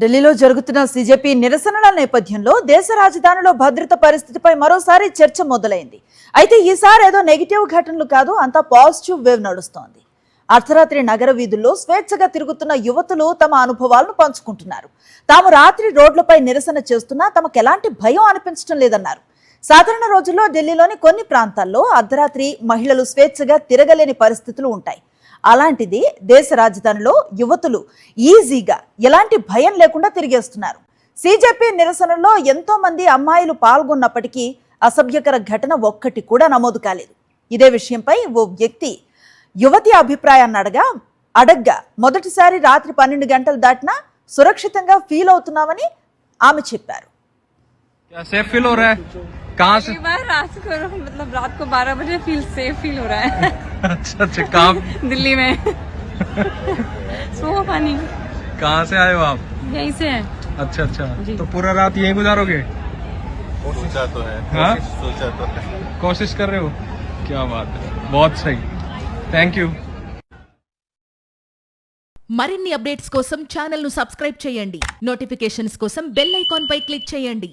ఢిల్లీలో జరుగుతున్న సీజేపీ నిరసనల నేపథ్యంలో దేశ రాజధానిలో భద్రత పరిస్థితిపై మరోసారి చర్చ మొదలైంది. అయితే ఈసారి ఏదో నెగిటివ్ ఘటనలు కాదు, అంతా పాజిటివ్ వేవ్ నడుస్తోంది. అర్ధరాత్రి నగర వీధుల్లో స్వేచ్ఛగా తిరుగుతున్న యువతులు తమ అనుభవాలను పంచుకుంటున్నారు. తాము రాత్రి రోడ్లపై నిరసన చేస్తున్నా తమకు ఎలాంటి భయం అనిపించడం లేదన్నారు. సాధారణ రోజుల్లో ఢిల్లీలోని కొన్ని ప్రాంతాల్లో అర్ధరాత్రి మహిళలు స్వేచ్ఛగా తిరగలేని పరిస్థితులు ఉంటాయి. అలాంటిది దేశ రాజధానిలో యువతులు ఈజీగా ఎలాంటి భయం లేకుండా తిరిగేస్తున్నారు. సీజేపీ నిరసనలో ఎంతో మంది అమ్మాయిలు పాల్గొన్నప్పటికీ అసభ్యకర ఘటన ఒక్కటి కూడా నమోదు కాలేదు. ఇదే విషయంపై ఓ వ్యక్తి యువతి అభిప్రాయాన్ని అడగ్గా మొదటిసారి రాత్రి 12 గంటలు దాటినా సురక్షితంగా ఫీల్ అవుతున్నామని ఆమె చెప్పారు. मतलब रात को 12 बजे सेफ फील हो रहा है. अच्छा कहाँ? दिल्ली में. So funny. कहाँ से आए हो आप? यहीं से है. अच्छा तो पूरा रात यहीं गुजारोगे? सोचा तो है. हाँ? सोचा तो है. कोशिश कर रहे हो? क्या बात है, बहुत सही, థ్యాంక్ యూ. మరిన్ని అప్డేట్స్ కోసం ఛానల్ ను సబ్స్క్రైబ్ చేయండి. నోటిఫికేషన్స్ కోసం బెల్ ఐకాన్ పై క్లిక్ చేయండి.